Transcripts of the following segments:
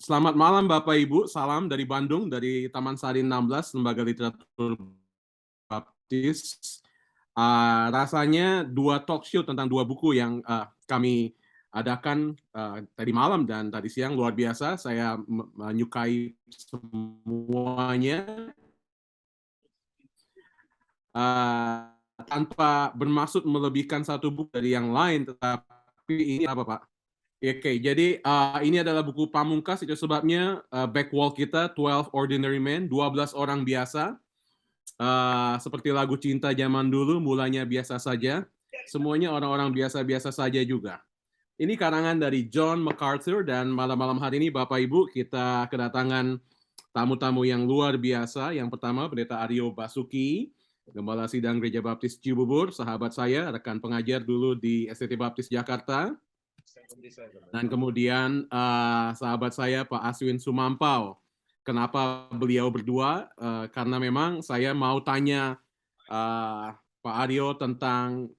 Selamat malam Bapak Ibu, salam dari Bandung, dari Taman Sari 16, Lembaga Literatur Baptis. Rasanya dua talk show tentang dua buku yang kami adakan tadi malam dan tadi siang luar biasa. Saya menyukai semuanya. Tanpa bermaksud melebihkan satu buku dari yang lain, tetapi ini apa Pak? Oke, jadi ini adalah buku pamungkas, itu sebabnya backwall kita 12 Ordinary Men, 12 orang biasa. Seperti lagu cinta zaman dulu, mulanya biasa saja. Semuanya orang-orang biasa-biasa saja juga. Ini karangan dari John MacArthur dan malam-malam hari ini Bapak Ibu kita kedatangan tamu-tamu yang luar biasa. Yang pertama Pendeta Aryo Basuki, Gembala Sidang Gereja Baptis Cibubur, sahabat saya, rekan pengajar dulu di STT Baptis Jakarta. Dan kemudian sahabat saya Pak Aswin Sumampau. Kenapa beliau berdua? Karena memang saya mau tanya Pak Aryo tentang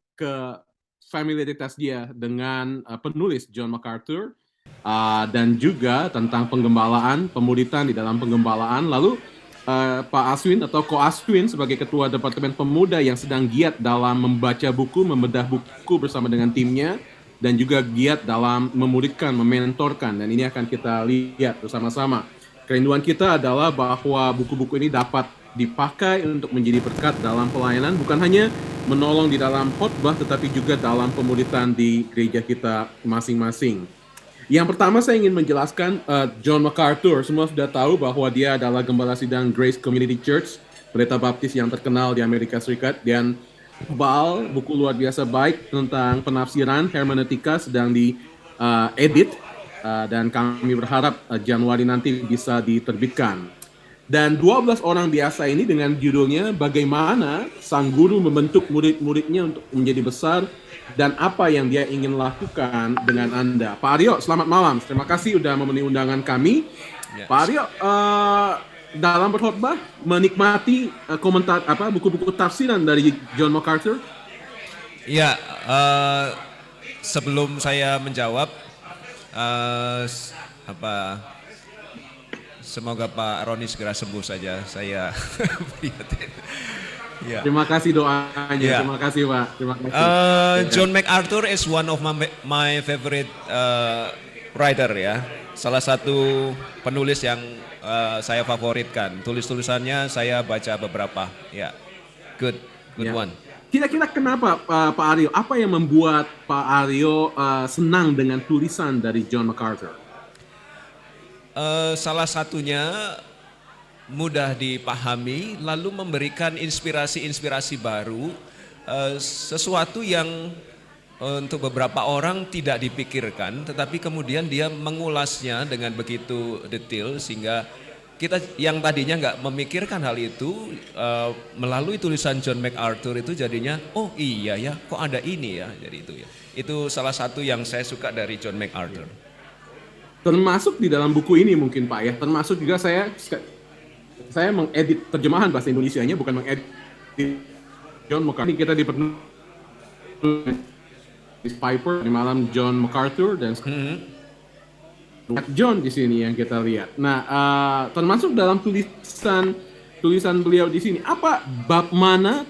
familiaritas dia dengan penulis John MacArthur dan juga tentang penggembalaan, pemuritan di dalam penggembalaan. Lalu Pak Aswin atau Ko Aswin sebagai Ketua Departemen Pemuda yang sedang giat dalam membaca buku, membedah buku bersama dengan timnya, dan juga giat dalam memuridkan, mementorkan, dan ini akan kita lihat bersama-sama. Kerinduan kita adalah bahwa buku-buku ini dapat dipakai untuk menjadi berkat dalam pelayanan, bukan hanya menolong di dalam khotbah, tetapi juga dalam pemuritan di gereja kita masing-masing. Yang pertama saya ingin menjelaskan John MacArthur. Semua sudah tahu bahwa dia adalah Gembala Sidang Grace Community Church, pendeta baptis yang terkenal di Amerika Serikat, dan buku luar biasa baik tentang penafsiran hermeneutika sedang diedit dan kami berharap Januari nanti bisa diterbitkan. Dan 12 orang biasa ini dengan judulnya Bagaimana Sang Guru Membentuk Murid-muridnya untuk menjadi besar dan apa yang dia ingin lakukan dengan Anda. Pak Aryo, selamat malam. Terima kasih sudah memenuhi undangan kami. Yes. Pak Aryo, dalam berkhotbah menikmati komentar buku-buku tafsiran dari John MacArthur? Ya, sebelum saya menjawab, semoga Pak Roni segera sembuh saja. Saya prihatin. Ya. Terima kasih doanya. Ya. Terima kasih Pak. Terima kasih. John MacArthur is one of my favorite writer ya. Salah satu penulis yang saya favoritkan. Tulis-tulisannya saya baca beberapa. Ya, good one. Kira-kira kenapa Pak Aryo? Apa yang membuat Pak Aryo senang dengan tulisan dari John MacArthur? Salah satunya mudah dipahami, lalu memberikan inspirasi-inspirasi baru, sesuatu yang untuk beberapa orang tidak dipikirkan, tetapi kemudian dia mengulasnya dengan begitu detail sehingga kita yang tadinya nggak memikirkan hal itu, melalui tulisan John MacArthur itu jadinya, oh iya ya, kok ada ini ya, jadi itu ya. Itu salah satu yang saya suka dari John MacArthur. Termasuk di dalam buku ini mungkin Pak ya, termasuk juga saya mengedit terjemahan bahasa Indonesianya, bukan mengedit John MacArthur. Ini kita dipenuhi Piper di malam John MacArthur dan John di sini yang kita lihat. Nah, termasuk dalam tulisan beliau di sini, apa bab mana?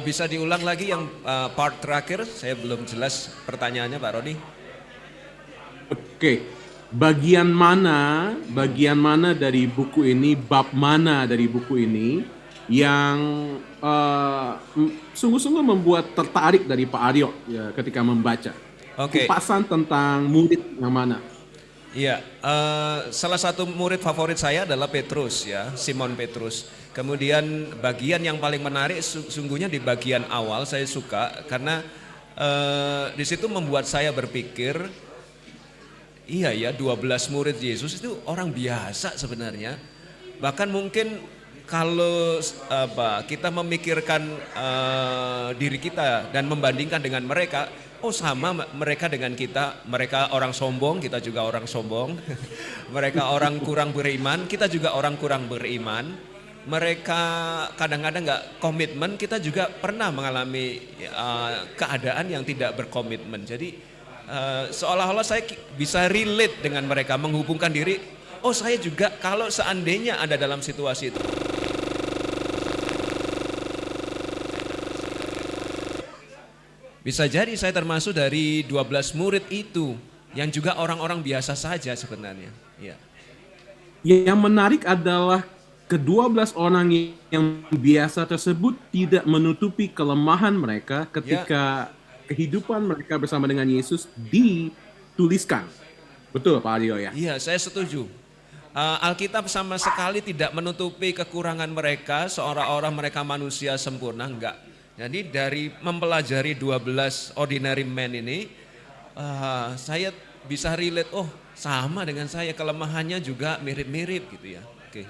Bisa diulang lagi yang part terakhir, saya belum jelas pertanyaannya Pak Roni. Oke. Bagian mana dari buku ini, bab mana dari buku ini yang sungguh-sungguh membuat tertarik dari Pak Aryo ya, ketika membaca? Kupasan tentang murid yang mana? Iya, salah satu murid favorit saya adalah Petrus ya, Simon Petrus. Kemudian bagian yang paling menarik sungguhnya di bagian awal saya suka karena di situ membuat saya berpikir, iya ya, 12 murid Yesus itu orang biasa sebenarnya. Bahkan mungkin kalau kita memikirkan diri kita dan membandingkan dengan mereka, oh sama mereka dengan kita, mereka orang sombong, kita juga orang sombong. Mereka orang kurang beriman, kita juga orang kurang beriman. Mereka kadang-kadang nggak komitmen, kita juga pernah mengalami keadaan yang tidak berkomitmen. Jadi seolah-olah saya bisa relate dengan mereka, menghubungkan diri. Oh, saya juga kalau seandainya ada dalam situasi itu. Bisa jadi saya termasuk dari 12 murid itu yang juga orang-orang biasa saja sebenarnya. Ya. Yang menarik adalah ke-12 orang yang biasa tersebut tidak menutupi kelemahan mereka ketika kehidupan mereka bersama dengan Yesus dituliskan. Betul Pak Aryo ya? Iya, saya setuju. Alkitab sama sekali tidak menutupi kekurangan mereka, seorang-orang mereka manusia sempurna, enggak. Jadi dari mempelajari 12 ordinary men ini, saya bisa relate, oh sama dengan saya, kelemahannya juga mirip-mirip gitu ya. Oke.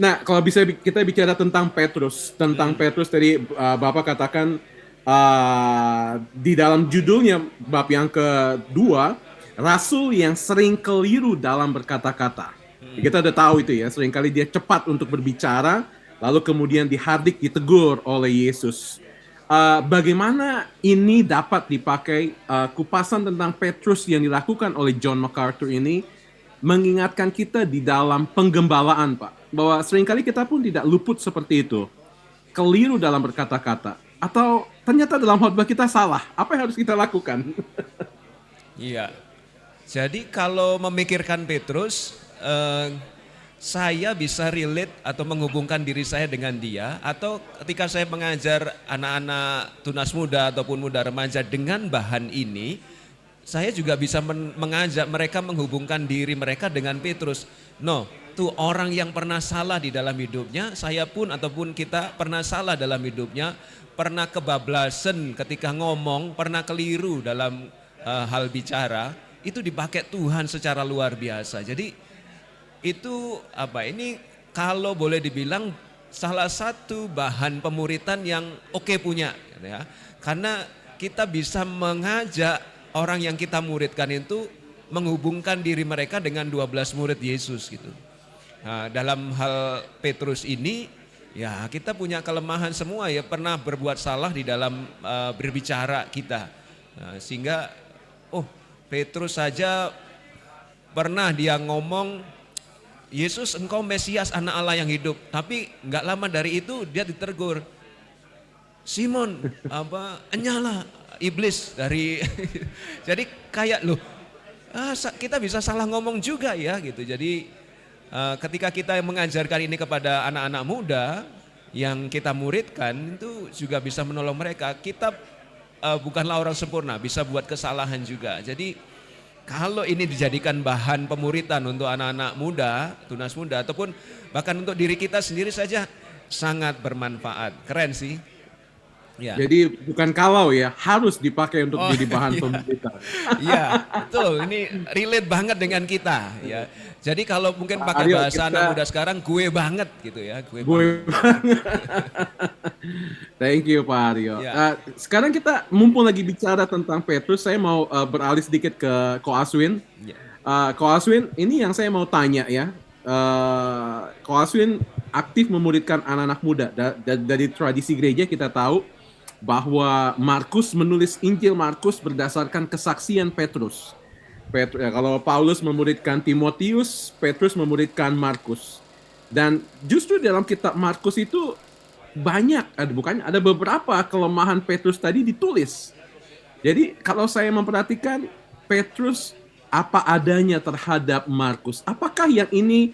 Nah, kalau bisa kita bicara tentang Petrus, Petrus tadi Bapak katakan di dalam judulnya bab yang kedua, rasul yang sering keliru dalam berkata-kata. Kita udah tahu itu ya, seringkali dia cepat untuk berbicara, lalu kemudian dihardik, ditegur oleh Yesus. Bagaimana ini dapat dipakai kupasan tentang Petrus yang dilakukan oleh John MacArthur ini mengingatkan kita di dalam penggembalaan, Pak, bahwa seringkali kita pun tidak luput seperti itu, keliru dalam berkata-kata, atau ternyata dalam khotbah kita salah. Apa yang harus kita lakukan? Iya. Jadi kalau memikirkan Petrus, saya bisa relate atau menghubungkan diri saya dengan dia, atau ketika saya mengajar anak-anak tunas muda ataupun muda remaja dengan bahan ini, saya juga bisa mengajak mereka menghubungkan diri mereka dengan Petrus. No, tuh orang yang pernah salah di dalam hidupnya, saya pun ataupun kita pernah salah dalam hidupnya, pernah kebablasan ketika ngomong, pernah keliru dalam hal bicara, itu dipakai Tuhan secara luar biasa. Jadi itu ini kalau boleh dibilang salah satu bahan pemuritan yang oke punya ya. Karena kita bisa mengajak orang yang kita muridkan itu menghubungkan diri mereka dengan 12 murid Yesus gitu. Nah, dalam hal Petrus ini ya kita punya kelemahan semua ya, pernah berbuat salah di dalam berbicara kita. Nah, sehingga Petrus saja pernah dia ngomong, Yesus engkau Mesias anak Allah yang hidup. Tapi nggak lama dari itu dia ditegur. Simon, nyala iblis dari. Jadi kayak kita bisa salah ngomong juga ya gitu. Jadi ketika kita mengajarkan ini kepada anak-anak muda yang kita muridkan, itu juga bisa menolong mereka. Kita bukanlah orang sempurna, bisa buat kesalahan juga. Jadi kalau ini dijadikan bahan pemuritan untuk anak-anak muda, tunas muda, ataupun bahkan untuk diri kita sendiri saja, sangat bermanfaat. Keren sih. Ya. Jadi bukan kalau ya, harus dipakai untuk jadi bahan pemuritan. Iya, betul. Ini relate banget dengan kita. Ya. Jadi kalau mungkin pakai bahasa anak muda sekarang, gue banget gitu ya. Gue banget. Thank you Pak Aryo. Sekarang kita mumpung lagi bicara tentang Petrus, saya mau beralih sedikit ke Ko Aswin. Ko Aswin, ini yang saya mau tanya ya. Ko Aswin aktif memuridkan anak-anak muda. Dari tradisi gereja kita tahu bahwa Markus menulis Injil Markus berdasarkan kesaksian Petrus. Kalau Paulus memuridkan Timotius, Petrus memuridkan Markus. Dan justru dalam kitab Markus itu ada beberapa kelemahan Petrus tadi ditulis. Jadi kalau saya memperhatikan Petrus apa adanya terhadap Markus. Apakah ini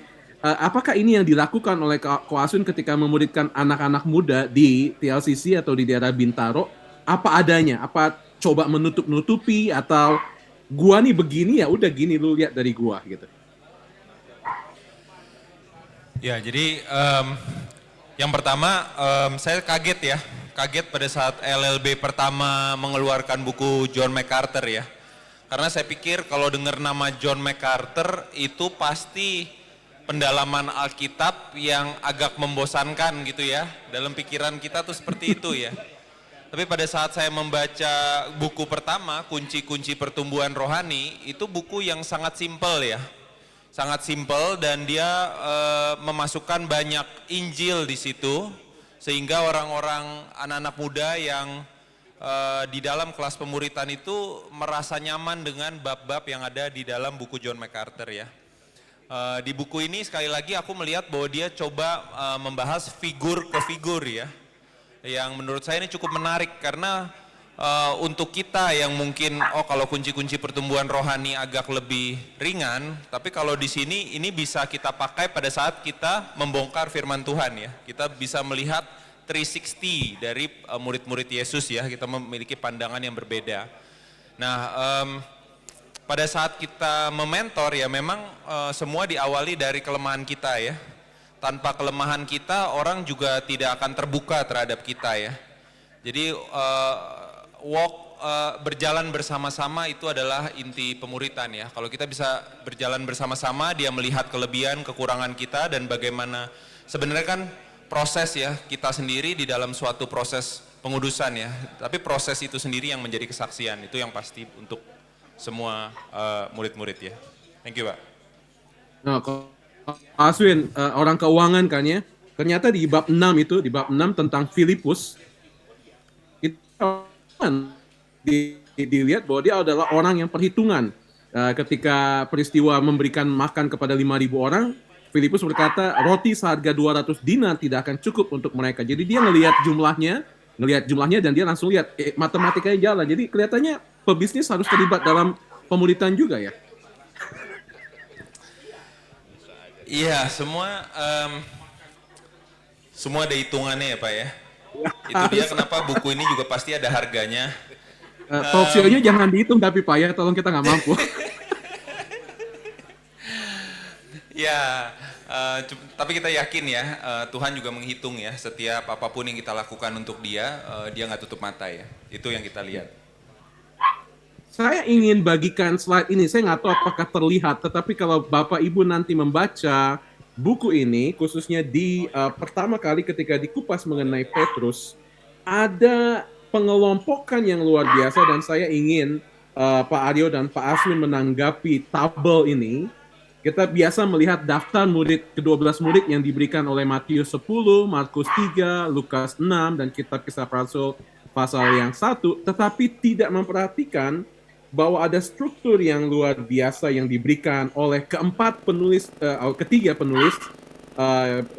yang dilakukan oleh Ko Aswin ketika memuridkan anak-anak muda di TLCC atau di daerah Bintaro? Apa adanya? Apa coba menutup-nutupi atau gua nih begini ya udah gini lu lihat dari gua gitu. Ya, jadi yang pertama saya kaget pada saat LLB pertama mengeluarkan buku John MacArthur ya. Karena saya pikir kalau dengar nama John MacArthur itu pasti pendalaman Alkitab yang agak membosankan gitu ya. Dalam pikiran kita tuh seperti itu ya. Tapi pada saat saya membaca buku pertama, Kunci-Kunci Pertumbuhan Rohani, itu buku yang sangat simpel ya. Sangat simpel dan dia memasukkan banyak Injil di situ. Sehingga orang-orang anak-anak muda yang di dalam kelas pemuritan itu merasa nyaman dengan bab-bab yang ada di dalam buku John MacArthur ya. Di buku ini sekali lagi aku melihat bahwa dia coba membahas figur ke figur ya, yang menurut saya ini cukup menarik karena untuk kita yang mungkin kalau kunci-kunci pertumbuhan rohani agak lebih ringan, tapi kalau di sini ini bisa kita pakai pada saat kita membongkar firman Tuhan ya. Kita bisa melihat 360 dari murid-murid Yesus ya, kita memiliki pandangan yang berbeda. Nah, pada saat kita mementor ya memang semua diawali dari kelemahan kita ya. Tanpa kelemahan kita orang juga tidak akan terbuka terhadap kita ya. Jadi berjalan bersama-sama itu adalah inti pemuritan ya. Kalau kita bisa berjalan bersama-sama, dia melihat kelebihan, kekurangan kita dan bagaimana sebenarnya kan proses ya kita sendiri di dalam suatu proses pengudusan ya. Tapi proses itu sendiri yang menjadi kesaksian, itu yang pasti untuk semua murid-murid ya. Thank you Pak. Nah, Aswin, orang keuangan kan ya. Ternyata di bab 6 itu, di bab 6 tentang Filipus, itu dilihat bahwa dia adalah orang yang perhitungan. Ketika peristiwa memberikan makan kepada 5.000 orang, Filipus berkata roti seharga 200 dinar tidak akan cukup untuk mereka. Jadi dia ngelihat jumlahnya dan dia langsung lihat matematikanya jalan. Jadi kelihatannya pebisnis harus terlibat dalam pemuritan juga ya. Iya, semua ada hitungannya ya Pak ya. Itu dia kenapa buku ini juga pasti ada harganya. Talk show-nya jangan dihitung tapi Pak ya, tolong kita nggak mampu. Ya, tapi kita yakin ya, Tuhan juga menghitung ya, setiap apapun yang kita lakukan untuk dia, dia nggak tutup mata ya. Itu yang kita lihat. Saya ingin bagikan slide ini, saya nggak tahu apakah terlihat, tetapi kalau Bapak Ibu nanti membaca buku ini, khususnya di pertama kali ketika dikupas mengenai Petrus, ada pengelompokan yang luar biasa dan saya ingin Pak Aryo dan Pak Aswin menanggapi tabel ini. Kita biasa melihat daftar murid, ke-12 murid yang diberikan oleh Matius 10, Markus 3, Lukas 6, dan kitab Kisah Rasul pasal yang 1, tetapi tidak memperhatikan bahwa ada struktur yang luar biasa yang diberikan oleh ketiga penulis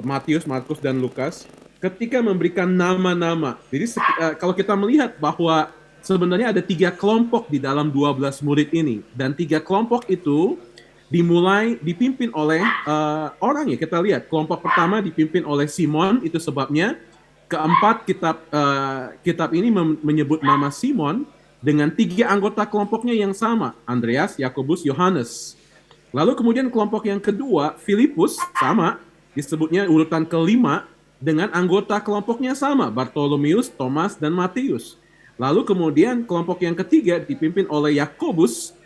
Matius, Markus, dan Lukas ketika memberikan nama-nama. Jadi kalau kita melihat bahwa sebenarnya ada 3 kelompok di dalam 12 murid ini, dan 3 kelompok itu dipimpin oleh orang ya. Kita lihat kelompok pertama dipimpin oleh Simon, itu sebabnya keempat kitab ini menyebut nama Simon dengan 3 anggota kelompoknya yang sama, Andreas, Yakobus, Yohanes. Lalu kemudian kelompok yang kedua, Filipus, sama, disebutnya urutan kelima dengan anggota kelompoknya sama, Bartolomeus, Thomas, dan Matius. Lalu kemudian kelompok yang ketiga dipimpin oleh Yakobus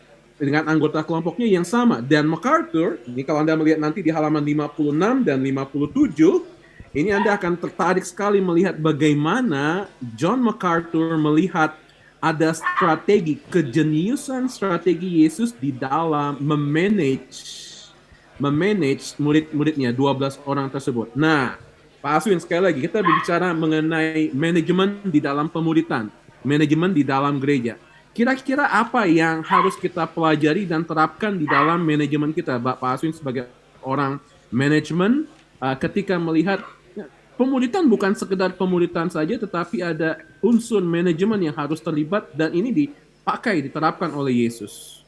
dengan anggota kelompoknya yang sama. Dan MacArthur, ini kalau Anda melihat nanti di halaman 56 dan 57, ini Anda akan tertarik sekali melihat bagaimana John MacArthur melihat ada kejeniusan strategi Yesus di dalam memanage murid-muridnya, 12 orang tersebut. Nah, Pak Aswin, sekali lagi kita berbicara mengenai manajemen di dalam pemuritan, manajemen di dalam gereja. Kira-kira apa yang harus kita pelajari dan terapkan di dalam manajemen kita, Pak Aswin, sebagai orang manajemen ketika melihat pemuritan bukan sekedar pemuritan saja, tetapi ada unsur manajemen yang harus terlibat dan ini diterapkan oleh Yesus.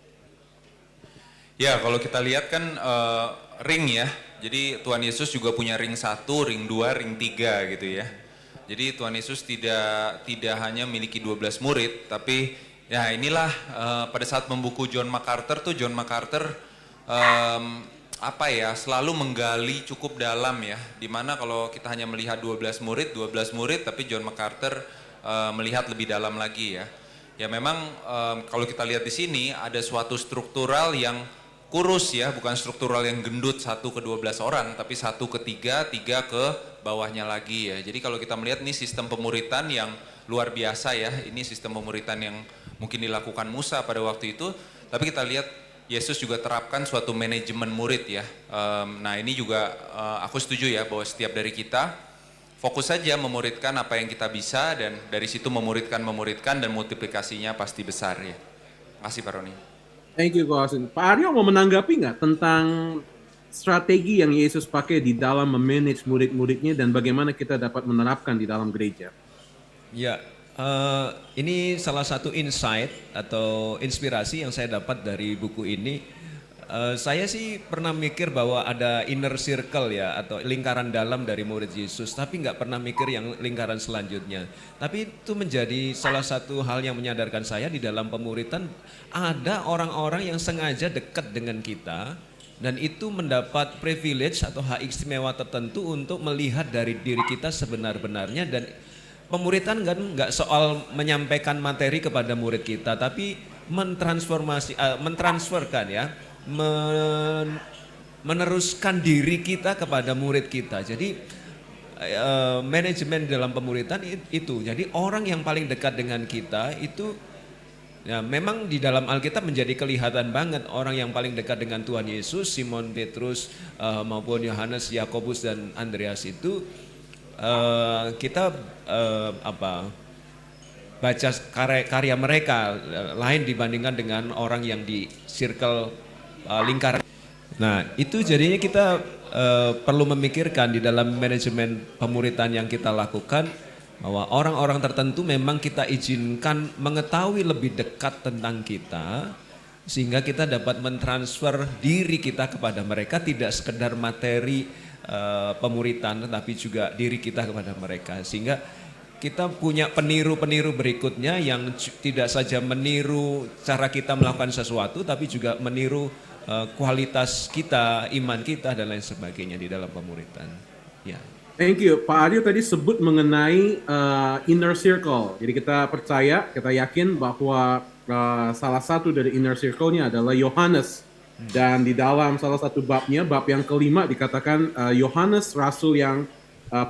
Ya, kalau kita lihat kan ring ya. Jadi Tuhan Yesus juga punya ring 1, ring 2, ring 3 gitu ya. Jadi Tuhan Yesus tidak hanya memiliki 12 murid, tapi ya inilah pada saat membuku John MacArthur tuh John MacArthur selalu menggali cukup dalam ya. Dimana kalau kita hanya melihat 12 murid, tapi John MacArthur melihat lebih dalam lagi ya. Ya memang kalau kita lihat di sini ada suatu struktural yang kurus ya, bukan struktural yang gendut 1 ke 12 orang, tapi 1 ke 3, 3 ke bawahnya lagi ya. Jadi kalau kita melihat ini sistem pemuritan yang luar biasa ya, ini sistem pemuritan yang mungkin dilakukan Musa pada waktu itu, tapi kita lihat Yesus juga terapkan suatu manajemen murid ya. Nah ini juga aku setuju ya bahwa setiap dari kita fokus saja memuridkan apa yang kita bisa dan dari situ memuridkan dan multiplikasinya pasti besar ya. Makasih Pak Roni. Thank you, Ko Asin. Pak Aryo mau menanggapi nggak tentang strategi yang Yesus pakai di dalam memanage murid-muridnya dan bagaimana kita dapat menerapkan di dalam gereja? Ya, ini salah satu insight atau inspirasi yang saya dapat dari buku ini. Saya sih pernah mikir bahwa ada inner circle ya, atau lingkaran dalam dari murid Yesus, tapi nggak pernah mikir yang lingkaran selanjutnya. Tapi itu menjadi salah satu hal yang menyadarkan saya di dalam pemuritan, ada orang-orang yang sengaja dekat dengan kita, dan itu mendapat privilege atau hak istimewa tertentu untuk melihat dari diri kita sebenar-benarnya. Dan pemuritan kan nggak soal menyampaikan materi kepada murid kita, tapi mentransferkan ya, meneruskan diri kita kepada murid kita. Jadi manajemen dalam pemuritan itu. Jadi orang yang paling dekat dengan kita itu ya, memang di dalam Alkitab menjadi kelihatan banget orang yang paling dekat dengan Tuhan Yesus, Simon Petrus maupun Yohanes, Yakobus dan Andreas itu kita baca karya mereka lain dibandingkan dengan orang yang di circle lingkaran. Nah, itu jadinya kita perlu memikirkan di dalam manajemen pemuritan yang kita lakukan bahwa orang-orang tertentu memang kita izinkan mengetahui lebih dekat tentang kita sehingga kita dapat mentransfer diri kita kepada mereka, tidak sekedar materi pemuritan tetapi juga diri kita kepada mereka, sehingga kita punya peniru-peniru berikutnya yang tidak saja meniru cara kita melakukan sesuatu tapi juga meniru kualitas kita, iman kita dan lain sebagainya di dalam pemuritan. Ya. Thank you. Pak Aryo tadi sebut mengenai inner circle. Jadi kita percaya, kita yakin bahwa salah satu dari inner circle-nya adalah Yohanes. Dan di dalam salah satu babnya, bab yang kelima dikatakan Yohanes rasul yang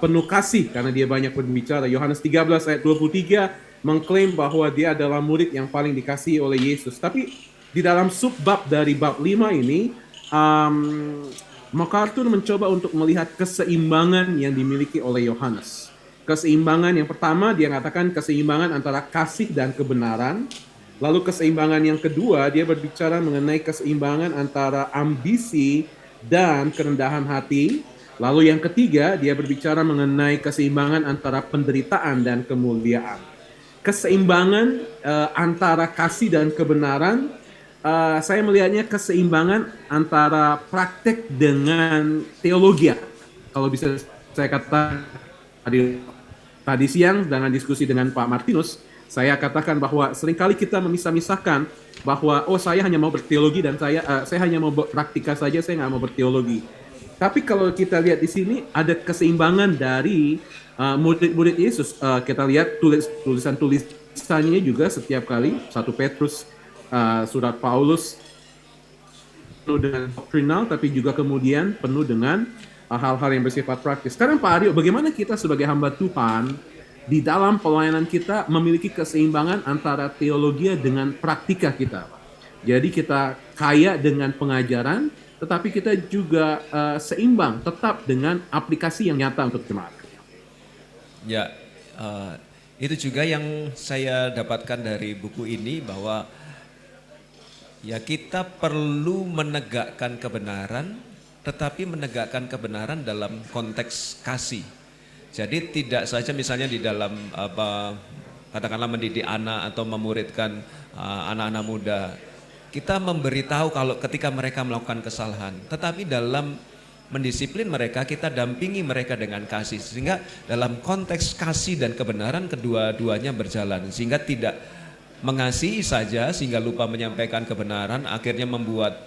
penuh kasih karena dia banyak berbicara. Yohanes 13 ayat 23 mengklaim bahwa dia adalah murid yang paling dikasihi oleh Yesus. Tapi di dalam subbab dari bab 5 ini, MacArthur mencoba untuk melihat keseimbangan yang dimiliki oleh Yohanes. Keseimbangan yang pertama, dia katakan keseimbangan antara kasih dan kebenaran. Lalu keseimbangan yang kedua, dia berbicara mengenai keseimbangan antara ambisi dan kerendahan hati. Lalu yang ketiga, dia berbicara mengenai keseimbangan antara penderitaan dan kemuliaan. Keseimbangan antara kasih dan kebenaran, saya melihatnya keseimbangan antara praktek dengan teologi. Kalau bisa saya katakan tadi siang dengan diskusi dengan Pak Martinus, saya katakan bahwa seringkali kita memisah-misahkan bahwa saya hanya mau berteologi dan saya hanya mau praktika saja, saya nggak mau berteologi. Tapi kalau kita lihat di sini ada keseimbangan dari murid-murid Yesus. Kita lihat tulisan-tulisannya juga setiap kali 1 Petrus, surat Paulus penuh dengan doktrinal tapi juga kemudian penuh dengan hal-hal yang bersifat praktis. Sekarang Pak Aryo, bagaimana kita sebagai hamba Tuhan di dalam pelayanan kita memiliki keseimbangan antara teologi dengan praktika kita, Pak? Jadi kita kaya dengan pengajaran, tetapi kita juga seimbang tetap dengan aplikasi yang nyata untuk jemaat. Ya, itu juga yang saya dapatkan dari buku ini, bahwa ya kita perlu menegakkan kebenaran, tetapi menegakkan kebenaran dalam konteks kasih. Jadi tidak saja misalnya di dalam katakanlah mendidik anak atau memuridkan anak-anak muda, kita memberitahu kalau ketika mereka melakukan kesalahan, tetapi dalam mendisiplin mereka, kita dampingi mereka dengan kasih, sehingga dalam konteks kasih dan kebenaran kedua-duanya berjalan, sehingga tidak mengasihi saja sehingga lupa menyampaikan kebenaran, akhirnya membuat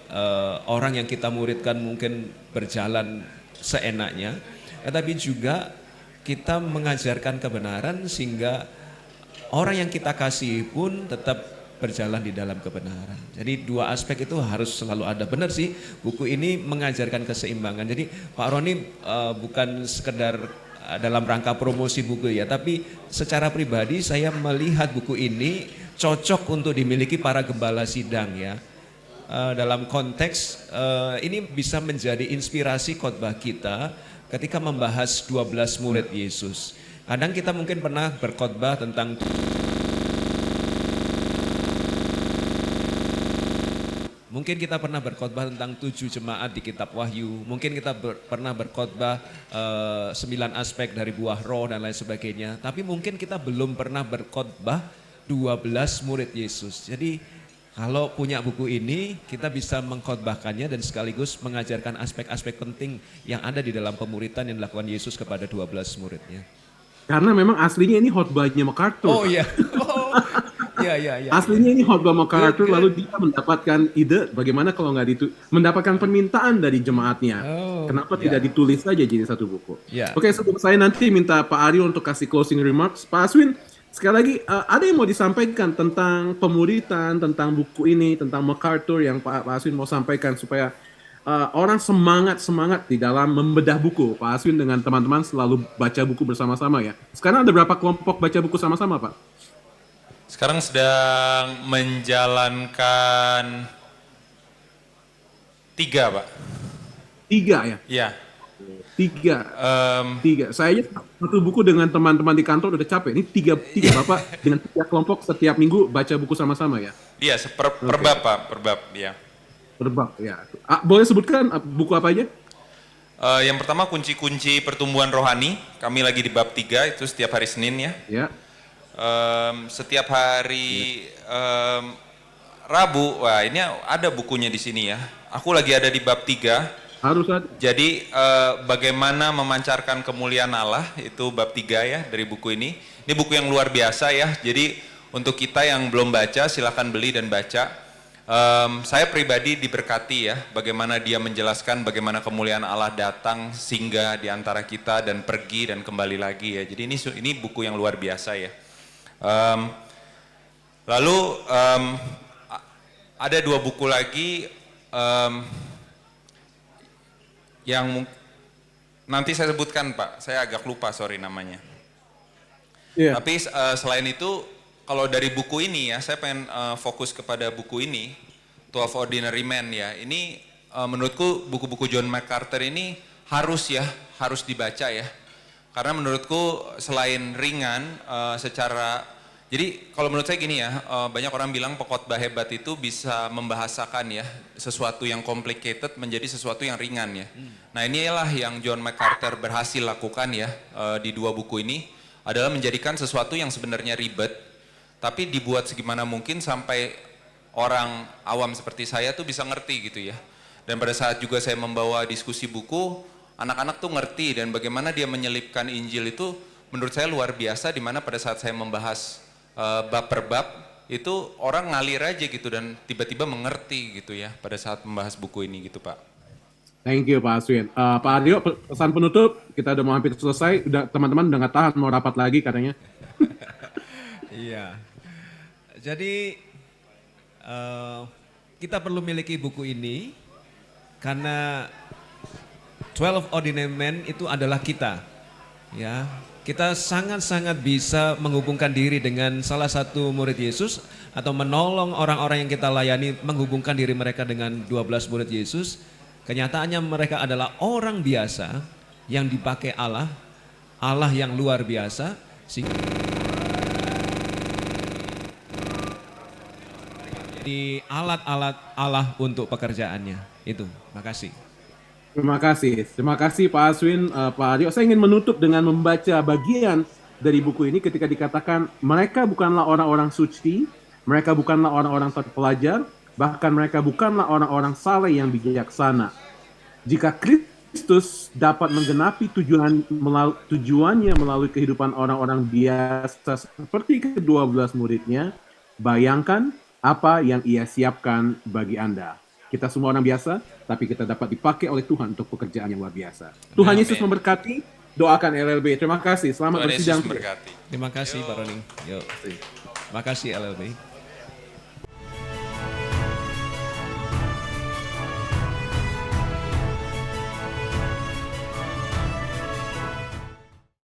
orang yang kita muridkan mungkin berjalan seenaknya, tetapi juga kita mengajarkan kebenaran sehingga orang yang kita kasihi pun tetap berjalan di dalam kebenaran. Jadi dua aspek itu harus selalu ada. Benar sih, buku ini mengajarkan keseimbangan. Jadi Pak Roni bukan sekedar dalam rangka promosi buku ya, tapi secara pribadi saya melihat buku ini cocok untuk dimiliki para gembala sidang ya. Dalam konteks ini bisa menjadi inspirasi khotbah kita ketika membahas 12 murid Yesus. Kadang kita mungkin pernah berkhotbah tentang mungkin kita pernah berkhotbah tentang 7 jemaat di kitab Wahyu. Mungkin kita pernah berkhotbah 9 aspek dari buah roh dan lain sebagainya. Tapi mungkin kita belum pernah berkhotbah 12 murid Yesus. Jadi kalau punya buku ini, kita bisa mengkhotbahkannya dan sekaligus mengajarkan aspek-aspek penting yang ada di dalam pemuritan yang dilakukan Yesus kepada 12 muridnya. Karena memang aslinya ini khotbahnya MacArthur. Oh iya. Oh, iya. Aslinya ini khotbah MacArthur, lalu dia mendapatkan ide bagaimana kalau nggak mendapatkan permintaan dari jemaatnya. Kenapa tidak ditulis saja jadi satu buku? Oke, sebelum saya nanti minta Pak Aryo untuk kasih closing remarks, Pak Aswin, sekali lagi, ada yang mau disampaikan tentang pemuritan, tentang buku ini, tentang MacArthur yang Pak Aswin mau sampaikan supaya orang semangat di dalam membedah buku. Pak Aswin dengan teman-teman selalu baca buku bersama-sama ya. Sekarang ada berapa kelompok baca buku sama-sama, Pak? Sekarang sedang menjalankan 3, Pak. 3 ya? Iya. 3. Saya satu buku dengan teman-teman di kantor udah capek. Ini 3 Bapak dengan 3 kelompok setiap minggu baca buku sama-sama ya? Iya, per bab, Pak. Per bab, ya. Per bab, ya. Boleh sebutkan buku apa aja? Yang pertama kunci-kunci pertumbuhan rohani. Kami lagi di bab 3, itu setiap hari Senin ya. Ya. Setiap hari Rabu, wah ini ada bukunya di sini ya. Aku lagi ada di bab 3. Harus ada. Jadi bagaimana memancarkan kemuliaan Allah, itu bab 3 ya dari buku ini. Ini buku yang luar biasa ya, jadi untuk kita yang belum baca silahkan beli dan baca. Saya pribadi diberkati ya, bagaimana dia menjelaskan bagaimana kemuliaan Allah datang singgah di antara kita dan pergi dan kembali lagi ya. Jadi ini buku yang luar biasa ya. Lalu ada 2 buku lagi yang nanti saya sebutkan Pak, saya agak lupa sorry namanya. Yeah. Tapi selain itu, kalau dari buku ini ya, saya pengen fokus kepada buku ini, 12 Ordinary Men ya. Ini menurutku buku-buku John MacArthur ini harus dibaca ya. Karena menurutku selain ringan jadi kalau menurut saya gini ya, banyak orang bilang pengkhotbah hebat itu bisa membahasakan ya sesuatu yang complicated menjadi sesuatu yang ringan ya. Nah inilah yang John MacArthur berhasil lakukan ya di 2 buku ini, adalah menjadikan sesuatu yang sebenarnya ribet, tapi dibuat segimana mungkin sampai orang awam seperti saya tuh bisa ngerti gitu ya. Dan pada saat juga saya membawa diskusi buku, anak-anak tuh ngerti dan bagaimana dia menyelipkan Injil itu menurut saya luar biasa, di mana pada saat saya membahas bab per bab itu orang ngalir aja gitu dan tiba-tiba mengerti gitu ya pada saat membahas buku ini gitu Pak. Thank you Pak Aswin. Pak Aryo, pesan penutup, kita udah mau hampir selesai, teman-teman udah nggak tahan mau rapat lagi katanya. Iya, jadi kita perlu miliki buku ini karena 12 Ordinary Men itu adalah kita, ya. Kita sangat-sangat bisa menghubungkan diri dengan salah satu murid Yesus atau menolong orang-orang yang kita layani menghubungkan diri mereka dengan 12 murid Yesus. Kenyataannya mereka adalah orang biasa yang dipakai Allah yang luar biasa. Di alat-alat Allah untuk pekerjaannya. Itu, makasih. Terima kasih Pak Aswin, Pak Aryo. Saya ingin menutup dengan membaca bagian dari buku ini ketika dikatakan mereka bukanlah orang-orang suci, mereka bukanlah orang-orang terpelajar, bahkan mereka bukanlah orang-orang saleh yang bijaksana. Jika Kristus dapat menggenapi tujuannya melalui kehidupan orang-orang biasa seperti ke-12 muridnya, bayangkan apa yang ia siapkan bagi Anda. Kita semua orang biasa, tapi kita dapat dipakai oleh Tuhan untuk pekerjaan yang luar biasa. Tuhan Yesus memberkati, doakan LLB. Terima kasih, selamat bersidang. Terima kasih Pak Roning. Terima kasih LLB.